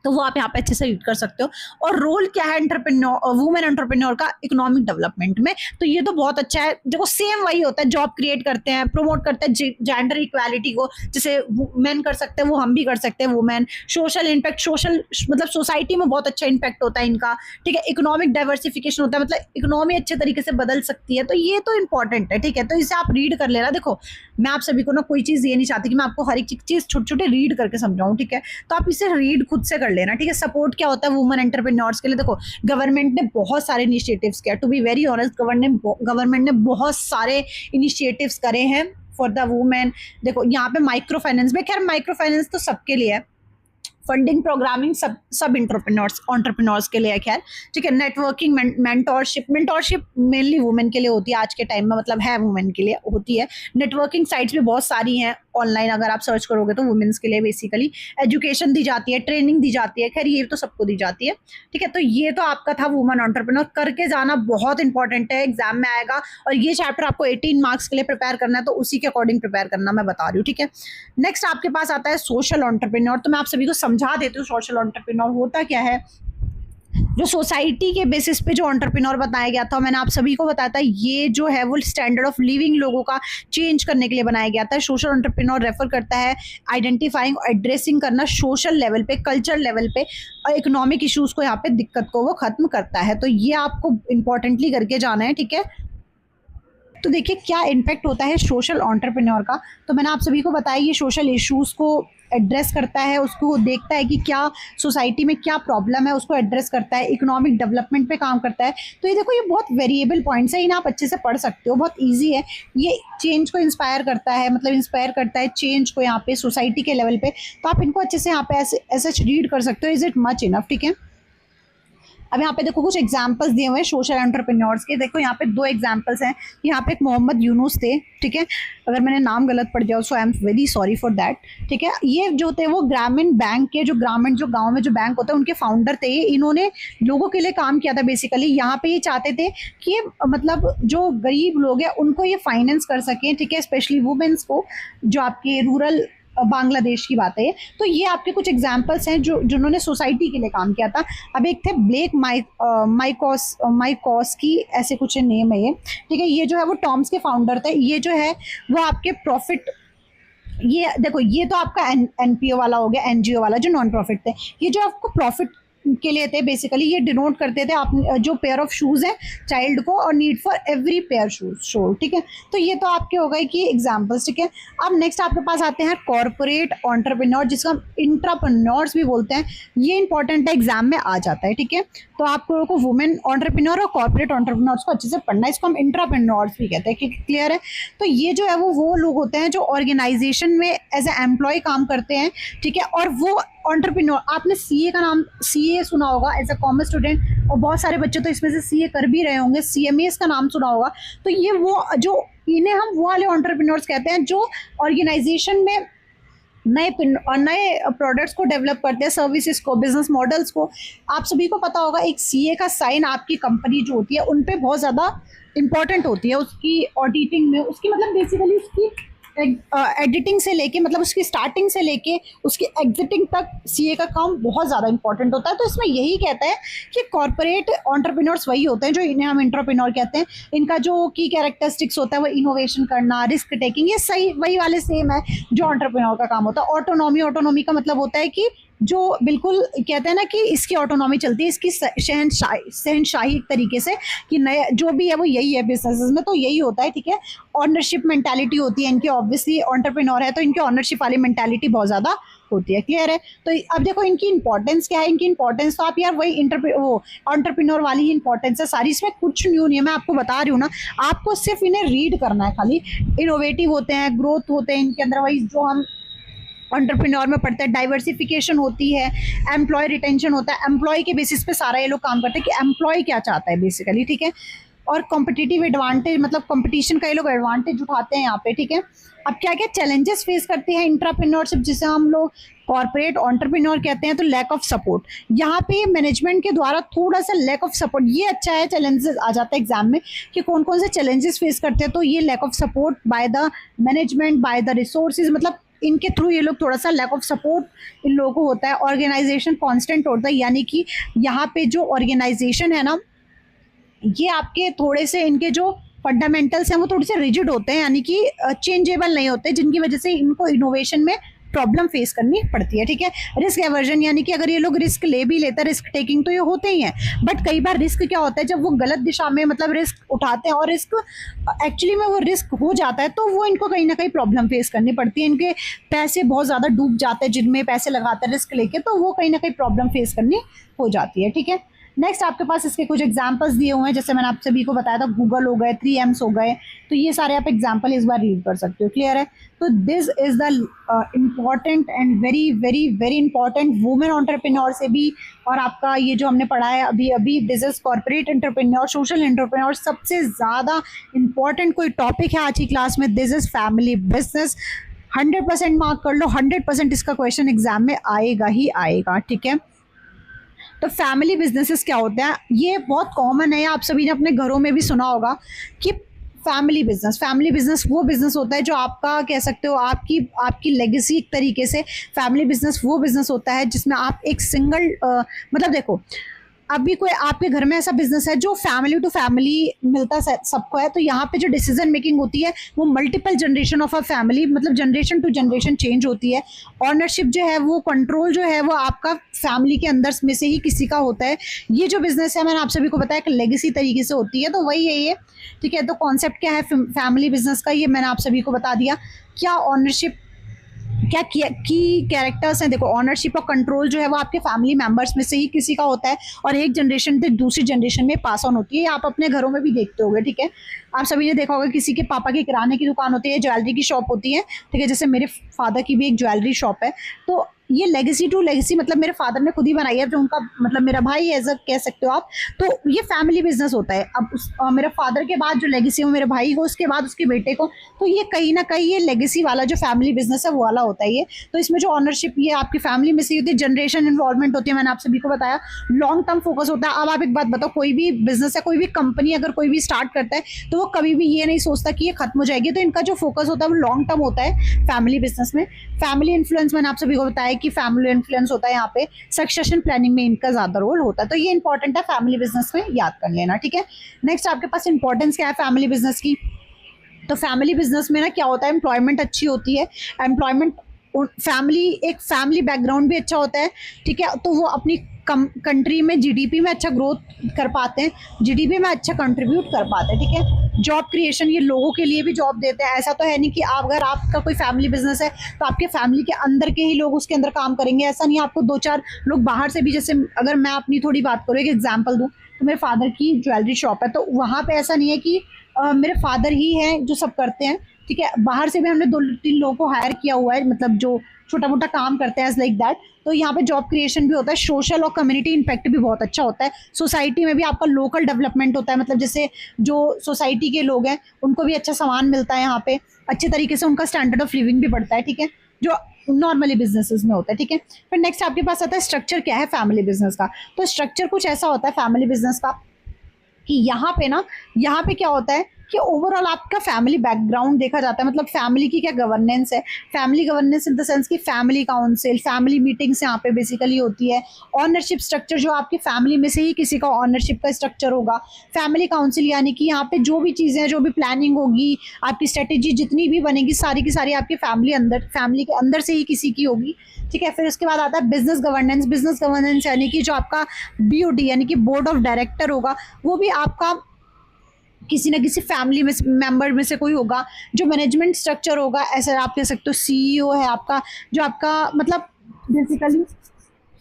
तो वो आप यहाँ पे अच्छे से रीड कर सकते हो। और रोल क्या है एंटरप्रेन्योर, वुमेन एंटरप्रेन्योर का इकोनॉमिक डेवलपमेंट में, तो ये तो बहुत अच्छा है। देखो सेम वही होता है, जॉब क्रिएट करते हैं, प्रमोट करते हैं जेंडर इक्वालिटी को, जैसे मेन कर सकते हैं वो हम भी कर सकते हैं वुमेन। सोशल इम्पैक्ट, सोशल मतलब सोसाइटी में बहुत अच्छा इम्पैक्ट होता है इनका, ठीक है। इकोनॉमिक डाइवर्सिफिकेशन होता है, मतलब इकोनॉमी अच्छे तरीके से बदल सकती है, तो ये तो इंपॉर्टेंट है, ठीक है। तो इसे आप रीड कर लेना। देखो मैं आप सभी को ना कोई चीज़ ये नहीं चाहती कि मैं आपको हर एक चीज़ छोटे छोटे रीड करके समझाऊं, ठीक है। तो आप इसे रीड खुद से कर लेना, ठीक है। सपोर्ट क्या होता है वुमेन एंटरप्रेन्योर्स के लिए, देखो गवर्नमेंट ने बहुत सारे इनिशिएटिव्स किया, to be very honest government ने बहुत सारे इनिशिएटिव्स करे हैं फॉर द वुमेन। देखो यहाँ पे माइक्रो फाइनेंस में, खैर माइक्रो फाइनेंस तो सबके लिए है, फंडिंग प्रोग्रामिंग सब एंटरप्रेन्योर्स के लिए है, खैर ठीक है। नेटवर्किंग, मेंटोरशिप मेनली वुमेन के लिए होती है आज के टाइम में, मतलब है वुमेन के लिए होती है। नेटवर्किंग साइट्स भी बहुत सारी हैं ऑनलाइन, अगर आप सर्च करोगे तो वुमेन्स के लिए बेसिकली एजुकेशन दी जाती है, ट्रेनिंग दी जाती है, खैर ये तो सबको दी जाती है, ठीक है। तो ये तो आपका था वुमेन एंटरप्रेन्योर, करके जाना बहुत इंपॉर्टेंट है, एग्जाम में आएगा। और ये चैप्टर आपको 18 मार्क्स के लिए प्रिपेयर करना है, तो उसी के अकॉर्डिंग प्रिपेयर करना मैं बता रही हूँ, ठीक है। नेक्स्ट आपके पास आता है सोशल एंटरप्रेन्योर, तो मैं आप सभी को समझा देती हूँ सोशल एंटरप्रेन्योर होता क्या है। जो सोसाइटी के बेसिस पे जो एंटरप्रेन्योर बताया गया था, मैंने आप सभी को बताया था, ये जो है वो स्टैंडर्ड ऑफ लिविंग लोगों का चेंज करने के लिए बनाया गया था। सोशल एंटरप्रेन्योर रेफर करता है आइडेंटिफाइंग और एड्रेसिंग करना सोशल लेवल पे, कल्चर लेवल पे और इकोनॉमिक इश्यूज को, यहाँ पे दिक्कत को वो खत्म करता है। तो ये आपको इंपॉर्टेंटली करके जाना है, ठीक है। तो देखिए क्या इम्पैक्ट होता है सोशल एंटरप्रेन्योर का, तो मैंने आप सभी को बताया ये सोशल इश्यूज को एड्रेस करता है, उसको देखता है कि क्या सोसाइटी में क्या प्रॉब्लम है, उसको एड्रेस करता है, इकोनॉमिक डेवलपमेंट पे काम करता है। तो ये देखो ये बहुत वेरिएबल पॉइंट्स है, इन्हें आप अच्छे से पढ़ सकते हो, बहुत ईजी है। ये चेंज को इंस्पायर करता है, मतलब इंस्पायर करता है चेंज को यहाँ पे सोसाइटी के लेवल पे, तो आप इनको अच्छे से यहाँ पे ऐसे रीड कर सकते हो। इज इट मच इनफ, ठीक है। अब यहाँ पे देखो कुछ एग्जांपल्स दिए हुए हैं सोशल एंटरप्रेन्योर्स के, देखो यहाँ पे 2 एग्जांपल्स हैं। यहाँ पे एक मोहम्मद यूनुस थे, ठीक है, अगर मैंने नाम गलत पढ़ दिया so I am very sorry for that, ठीक है। ये जो थे वो ग्रामीण बैंक के, जो ग्रामीण जो गांव में जो बैंक होता है उनके फाउंडर थे। इन्होंने लोगों के लिए काम किया था बेसिकली। यहाँ पे ये चाहते थे कि मतलब जो गरीब लोग हैं उनको ये फाइनेंस कर सकें, ठीक है, स्पेशली वुमेन्स को, जो आपके रूरल बांग्लादेश की बात है। तो ये आपके कुछ एग्जाम्पल्स हैं जो जिन्होंने सोसाइटी के लिए काम किया था। अब एक थे ब्लेक माइकॉस्की, ऐसे कुछ नेम है ये, ठीक है। ये जो है वो टॉम्स के फाउंडर थे। ये जो है वो आपके प्रॉफिट, ये देखो ये तो आपका एनपीओ वाला हो गया, एनजीओ वाला जो नॉन प्रॉफिट थे। ये जो आपको प्रॉफिट के लिए थे बेसिकली, ये डिनोट करते थे आप जो पेयर ऑफ शूज़ है चाइल्ड को और need for every pair shoes, ठीक है। तो ये तो आपके हो गए कि एग्जांपल्स, ठीक है। अब नेक्स्ट आपके पास आते हैं कॉर्पोरेट एंटरप्रेन्योर, जिसको हम इंट्राप्रेन्योर्स भी बोलते हैं। ये इंपॉर्टेंट है, एग्जाम में आ जाता है, ठीक है। तो आप लोगों को वुमेन एंटरप्रेन्योर और कॉर्पोरेट एंटरप्रेन्योर्स को अच्छे से पढ़ना है, इसको हम इंट्राप्रेन्योर्स भी कहते हैं, क्लियर है। तो ये जो है वो लोग होते हैं जो ऑर्गेनाइजेशन में एज ए एम्प्लॉय काम करते हैं, ठीक है। और वो एंटरप्रेन्योर, आपने सीए का नाम सीए सुना होगा एज अ कॉमर्स स्टूडेंट, और बहुत सारे बच्चे तो इसमें से सीए कर भी रहे होंगे, सीएमएस का नाम सुना होगा। तो ये वो जो इन्हें हम वो वाले एंटरप्रेन्योर्स कहते हैं जो ऑर्गेनाइजेशन में नए प्रोडक्ट्स को डेवलप करते हैं, सर्विसेज को, बिजनेस मॉडल्स को। आप सभी को पता होगा एक सीए का साइन आपकी कंपनी जो होती है उन पे बहुत ज़्यादा इंपॉर्टेंट होती है, उसकी ऑडिटिंग में, उसकी मतलब बेसिकली उसकी एडिटिंग से लेके, मतलब उसकी स्टार्टिंग से लेके उसकी एग्जिटिंग तक सीए का काम बहुत ज़्यादा इंपॉर्टेंट होता है। तो इसमें यही कहता है कि कॉर्पोरेट एंटरप्रेन्योर्स वही होते हैं जो इन्हें हम एंटरप्रेन्योर कहते हैं। इनका जो की कैरेक्टरिस्टिक्स होता है वो इनोवेशन करना, रिस्क टेकिंग, ये सही वही वाले सेम है जो एंटरप्रेन्योर का काम होता है। ऑटोनॉमी का मतलब होता है कि जो बिल्कुल कहते हैं ना कि इसकी ऑटोनॉमी चलती है, इसकी शहनशाही एक तरीके से, कि नया जो भी है वो यही है बिजनेसेस में, तो यही होता है, ठीक है। ऑनरशिप मेंटालिटी होती है इनकी, ऑब्वियसली एंटरप्रेन्योर है तो इनकी ऑनरशिप वाली मेंटालिटी बहुत ज़्यादा होती है, क्लियर है। तो अब देखो इनकी इंपॉर्टेंस क्या है, इनकी इंपॉर्टेंस तो आप यार वही एंटरप्रेन्योर वाली ही इंपॉर्टेंस है सारी, इसमें कुछ न्यू नहीं है, मैं आपको बता रही हूँ ना, आपको सिर्फ इन्हें रीड करना है खाली। इनोवेटिव होते हैं, ग्रोथ होते हैं इनके अंदर, वही जो हम एंटरप्रेन्योर में पढ़ते हैं, डाइवर्सिफिकेशन होती है, एम्प्लॉय रिटेंशन होता है, एम्प्लॉय के बेसिस पे सारा ये लोग काम करते हैं कि एम्प्लॉय क्या चाहता है बेसिकली, ठीक है। और कॉम्पिटिटिव एडवांटेज, मतलब कंपटीशन का ये लोग एडवांटेज उठाते हैं यहाँ पे, ठीक है। अब क्या क्या चैलेंजेस फेस करते हैं इंट्राप्रेन्योरशिप, जिसे हम लोग कॉर्पोरेट एंटरप्रेन्योर कहते हैं, तो लैक ऑफ सपोर्ट, यहाँ पे मैनेजमेंट के द्वारा थोड़ा सा लैक ऑफ सपोर्ट, ये अच्छा है, चैलेंजेस आ जाता है एग्जाम में कि कौन कौन से चैलेंजेस फेस करते हैं, तो ये lack of support by the management, by the resources, मतलब इनके थ्रू ये लोग थोड़ा सा लैक ऑफ सपोर्ट इन लोगों को होता है। ऑर्गेनाइजेशन कांस्टेंट होता है, यानी कि यहाँ पे जो ऑर्गेनाइजेशन है ना, ये आपके थोड़े से इनके जो फंडामेंटल्स हैं वो थोड़े से रिजिड होते हैं, यानी कि चेंजेबल नहीं होते, जिनकी वजह से इनको इनोवेशन में प्रॉब्लम फेस करनी पड़ती है, ठीक है। रिस्क एवर्जन, यानी कि अगर ये लोग रिस्क ले भी लेते हैं, रिस्क टेकिंग तो ये होते ही हैं, बट कई बार रिस्क क्या होता है, जब वो गलत दिशा में मतलब रिस्क उठाते हैं और रिस्क एक्चुअली में वो रिस्क हो जाता है, तो वो इनको कहीं ना कहीं प्रॉब्लम फेस करनी पड़ती है, इनके पैसे बहुत ज़्यादा डूब जाते हैं जिनमें पैसे लगाते हैं रिस्क लेके, तो वो कहीं ना कहीं प्रॉब्लम फेस करनी हो जाती है, ठीक है। नेक्स्ट आपके पास इसके कुछ एग्जांपल्स दिए हुए हैं, जैसे मैंने आप सभी को बताया था, गूगल हो गए, 3Ms हो गए, तो ये सारे आप एग्जांपल इस बार रीड कर सकते हो, क्लियर है। तो this is the important and very very very important women entrepreneur से भी, और आपका ये जो हमने पढ़ा है अभी अभी, this is corporate entrepreneur, social entrepreneur, सबसे ज़्यादा इंपॉर्टेंट कोई टॉपिक है आज की क्लास में, this is family business. 100% mark कर लो, 100% इसका क्वेश्चन एग्जाम में आएगा ही आएगा, ठीक है। तो फैमिली बिजनेसेस क्या होते हैं, ये बहुत कॉमन है, आप सभी ने अपने घरों में भी सुना होगा कि फैमिली बिजनेस वो बिजनेस होता है जो आपका कह सकते हो आपकी लेगेसी एक तरीके से। फैमिली बिजनेस वो बिजनेस होता है जिसमें आप एक सिंगल मतलब देखो, अभी कोई आपके घर में ऐसा बिजनेस है जो फैमिली टू फैमिली मिलता सबको है, तो यहाँ पे जो डिसीजन मेकिंग होती है वो multiple generation of a family, मतलब जनरेशन टू जनरेशन चेंज होती है। ऑनरशिप जो है वो कंट्रोल जो है वो आपका फैमिली के अंदर में से ही किसी का होता है। ये जो बिजनेस है मैंने आप सभी को बताया कि लेगेसी तरीके से होती है, तो वही है ये, ठीक है। तो कॉन्सेप्ट क्या है फैमिली बिजनेस का, ये मैंने आप सभी को बता दिया। क्या ऑनरशिप क्या की कैरेक्टर्स हैं, देखो ऑनरशिप और कंट्रोल जो है वो आपके फैमिली मेंबर्स में से ही किसी का होता है और एक जनरेशन से दूसरी जनरेशन में पास ऑन होती है। आप अपने घरों में भी देखते होंगे, ठीक है। आप सभी ने देखा होगा किसी के पापा की किराने की दुकान होती है, ज्वेलरी की शॉप होती है, ठीक है। जैसे मेरे फादर की भी एक ज्वेलरी शॉप है, तो ये लेगेसी टू लेगेसी, मतलब मेरे फादर ने खुद ही बनाई है, जो उनका मतलब मेरा भाई एज अ कह सकते हो आप, तो ये फैमिली बिजनेस होता है। अब मेरे फादर के बाद जो लेगेसी हो मेरे भाई को, उसके बाद उसके बेटे को, तो ये कहीं ना कहीं ये लेगेसी वाला जो फैमिली बिजनेस है वो वाला होता है ये। तो इसमें जो ऑनरशिप ये आपकी फैमिली में से होती है, जनरेशन इन्वॉल्वमेंट होती है, मैंने आप सभी को बताया, लॉन्ग टर्म फोकस होता है। अब आप एक बात बताओ, कोई भी बिजनेस है, कोई भी कंपनी अगर कोई भी स्टार्ट करता है तो वो कभी भी ये नहीं सोचता कि ये खत्म हो जाएगी, तो इनका जो फोकस होता है वो लॉन्ग टर्म होता है फैमिली बिजनेस में। फैमिली इन्फ्लुएंस मैंने आप सभी को बताया कि फैमिली इन्फ्लुएंस होता है यहाँ पे, सक्सेशन प्लानिंग में इनका ज्यादा रोल होता है, तो ये इंपॉर्टेंट है फैमिली बिजनेस में, याद कर लेना, ठीक है। नेक्स्ट आपके पास इंपॉर्टेंस क्या है फैमिली बिजनेस की, तो फैमिली बिजनेस में ना क्या होता है, एम्प्लॉयमेंट अच्छी होती है, एम्प्लॉयमेंट फैमिली एक फैमिली बैकग्राउंड भी अच्छा होता है, ठीक है। तो वो अपनी कंट्री में जीडीपी में अच्छा ग्रोथ कर पाते हैं, जीडीपी में अच्छा कंट्रीब्यूट कर पाते हैं, ठीक है। जॉब क्रिएशन, ये लोगों के लिए भी जॉब देते हैं। ऐसा तो है नहीं कि अगर आपका कोई फैमिली बिजनेस है तो आपके फैमिली के अंदर के ही लोग उसके अंदर काम करेंगे, ऐसा नहीं। आपको 2-4 लोग बाहर से भी, जैसे अगर मैं अपनी थोड़ी बात करूँ, एक एग्जाम्पल दूँ, तो मेरे फादर की ज्वेलरी शॉप है, तो वहाँ पर ऐसा नहीं है कि मेरे फादर ही हैं जो सब करते हैं, ठीक है। बाहर से भी हमने 2-3 लोगों को हायर किया हुआ है, मतलब जो छोटा मोटा काम करते हैं लाइक दैट। तो यहाँ पे जॉब क्रिएशन भी होता है, सोशल और कम्युनिटी इम्पैक्ट भी बहुत अच्छा होता है। सोसाइटी में भी आपका लोकल डेवलपमेंट होता है, मतलब जैसे जो सोसाइटी के लोग हैं उनको भी अच्छा सामान मिलता है यहाँ पे, अच्छे तरीके से उनका स्टैंडर्ड ऑफ लिविंग भी बढ़ता है, ठीक है, जो नॉर्मली बिजनेसेस में होता है, ठीक है। फिर नेक्स्ट आपके पास आता है स्ट्रक्चर क्या है फैमिली बिजनेस का। तो स्ट्रक्चर कुछ ऐसा होता है फैमिली बिजनेस का कि यहाँ पे क्या होता है कि ओवरऑल आपका फैमिली बैकग्राउंड देखा जाता है, मतलब फैमिली की क्या गवर्नेंस है। Family governance in the sense कि फैमिली काउंसिल, फैमिली मीटिंग्स यहाँ पे बेसिकली होती है। ऑनरशिप स्ट्रक्चर, जो आपकी फैमिली में से ही किसी का ऑनरशिप का स्ट्रक्चर होगा। फैमिली काउंसिल यानी कि यहाँ पे जो भी चीज़ें, जो भी प्लानिंग होगी, आपकी स्ट्रेटेजी जितनी भी बनेगी, सारी की सारी आपकी फैमिली के अंदर से ही किसी की होगी, ठीक है। फिर उसके बाद आता है बिजनेस गवर्नेंस। बिजनेस गवर्नेंस यानी कि जो आपका BOD यानी कि बोर्ड ऑफ डायरेक्टर होगा, वो भी आपका किसी ना किसी फैमिली में मेंबर में से कोई होगा। जो मैनेजमेंट स्ट्रक्चर होगा, ऐसा आप कह सकते हो CEO है आपका, जो आपका मतलब बेसिकली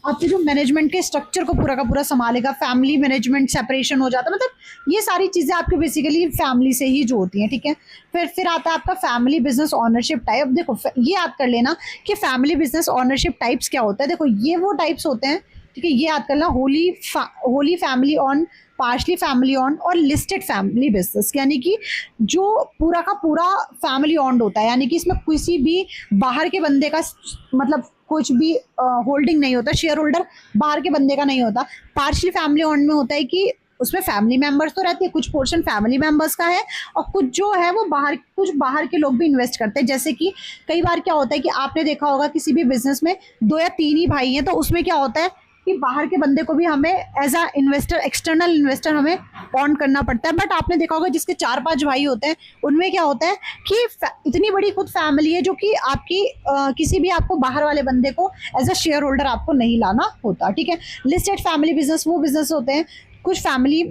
आपके जो मैनेजमेंट के स्ट्रक्चर को पूरा का पूरा संभालेगा। फैमिली मैनेजमेंट सेपरेशन हो जाता है, मतलब ये सारी चीज़ें आपके बेसिकली फैमिली से ही जो होती हैं, ठीक है। फिर आता है आपका फैमिली बिजनेस ऑनरशिप टाइप। देखो ये याद कर लेना कि फैमिली बिजनेस ऑनरशिप टाइप्स क्या होता है। देखो ये वो टाइप्स होते हैं, ठीक है, ये याद करना, Holi family on, partially family on और लिस्टेड फैमिली बिजनेस, यानी कि जो पूरा का पूरा फैमिली ऑन्ड होता है, यानी कि इसमें किसी भी बाहर के बंदे का मतलब कुछ भी होल्डिंग नहीं होता, शेयर होल्डर बाहर के बंदे का नहीं होता। पार्शली फैमिली ऑन्ड में होता है कि उसमें फैमिली मेंबर्स तो रहते हैं, कुछ पोर्शन फैमिली मेंबर्स का है और कुछ जो है वो कुछ बाहर के लोग भी इन्वेस्ट करते हैं। जैसे कि कई बार क्या होता है कि आपने देखा होगा किसी भी बिजनेस में 2 या 3 ही भाई हैं, तो उसमें क्या होता है कि बाहर के बंदे को भी हमें as a investor, external investor हमें ऑन करना पड़ता है। बट आपने देखा होगा जिसके 4-5 भाई होते हैं, उनमें क्या होता है कि इतनी बड़ी खुद फैमिली है जो कि आपकी किसी भी आपको बाहर वाले बंदे को एज अ शेयर होल्डर आपको नहीं लाना होता, ठीक है। लिस्टेड फैमिली बिजनेस वो बिजनेस होते हैं, कुछ फैमिली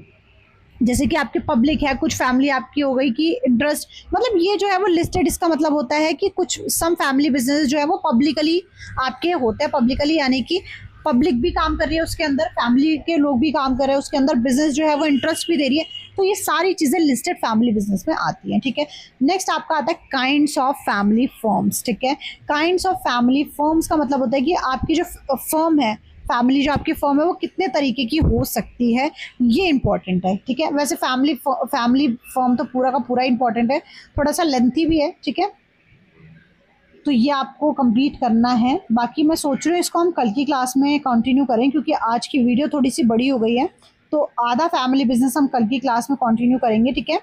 जैसे कि आपके पब्लिक है, कुछ फैमिली आपकी हो गई कि इंटरेस्ट, मतलब ये जो है वो लिस्टेड, इसका मतलब होता है कि कुछ सम फैमिली बिजनेस जो है वो पब्लिकली आपके होते हैं। पब्लिकली यानी कि पब्लिक भी काम कर रही है उसके अंदर, फैमिली के लोग भी काम कर रहे हैं उसके अंदर, बिजनेस जो है वो इंटरेस्ट भी दे रही है, तो ये सारी चीज़ें लिस्टेड फैमिली बिजनेस में आती हैं, ठीक है। नेक्स्ट आपका आता है काइंड्स ऑफ फैमिली फर्म्स, ठीक है। काइंड्स ऑफ फैमिली फर्म्स का मतलब होता है कि आपकी जो फर्म है, फैमिली जो आपकी फर्म है, वो कितने तरीके की हो सकती है, ये इंपॉर्टेंट है, ठीक है। वैसे फैमिली फर्म तो पूरा का पूरा इंपॉर्टेंट है, थोड़ा सा लेंथी भी है, ठीक है, तो ये आपको कंप्लीट करना है। बाकी मैं सोच रही हूँ इसको हम कल की क्लास में कंटिन्यू करें, क्योंकि आज की वीडियो थोड़ी सी बड़ी हो गई है, तो आधा फैमिली बिजनेस हम कल की क्लास में कंटिन्यू करेंगे, ठीक है।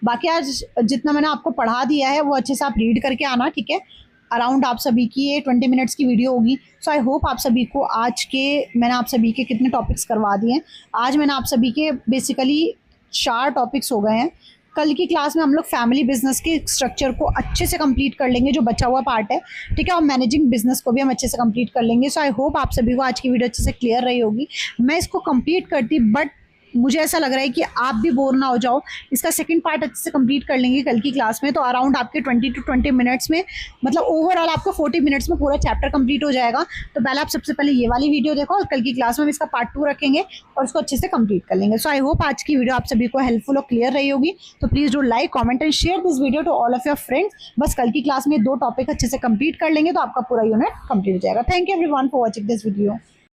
बाकी आज जितना मैंने आपको पढ़ा दिया है वो अच्छे से आप रीड करके आना, ठीक है। अराउंड आप सभी की ये 20 मिनट्स की वीडियो होगी, सो आई होप आप सभी को मैंने आप सभी के कितने टॉपिक्स करवा दिए हैं। आज मैंने आप सभी के बेसिकली 4 टॉपिक्स हो गए हैं। कल की क्लास में हम लोग फैमिली बिजनेस के स्ट्रक्चर को अच्छे से कंप्लीट कर लेंगे, जो बचा हुआ पार्ट है, ठीक है, और मैनेजिंग बिजनेस को भी हम अच्छे से कंप्लीट कर लेंगे। सो आई होप आप सभी को आज की वीडियो अच्छे से क्लियर रही होगी। मैं इसको कंप्लीट करती, बट मुझे ऐसा लग रहा है कि आप भी बोर ना हो जाओ, इसका सेकंड पार्ट अच्छे से कंप्लीट कर लेंगे कल की क्लास में, तो अराउंड आपके 20 to 20 मिनट्स में, मतलब ओवरऑल आपको 40 मिनट्स में पूरा चैप्टर कंप्लीट हो जाएगा। तो पहले आप सबसे पहले ये वाली वीडियो देखो और कल की क्लास में हम इसका पार्ट 2 रखेंगे और उसको अच्छे से कंप्लीट कर लेंगे। सो आई होप आज की वीडियो आप सभी को हेल्पफुल और क्लियर रही होगी। तो please do like, comment and share this video to all of your friends. बस कल की क्लास में 2 टॉपिक अच्छे से कंप्लीट कर लेंगे तो आपका पूरा यूनिट कंप्लीट हो जाएगा। Thank you everyone for watching this video.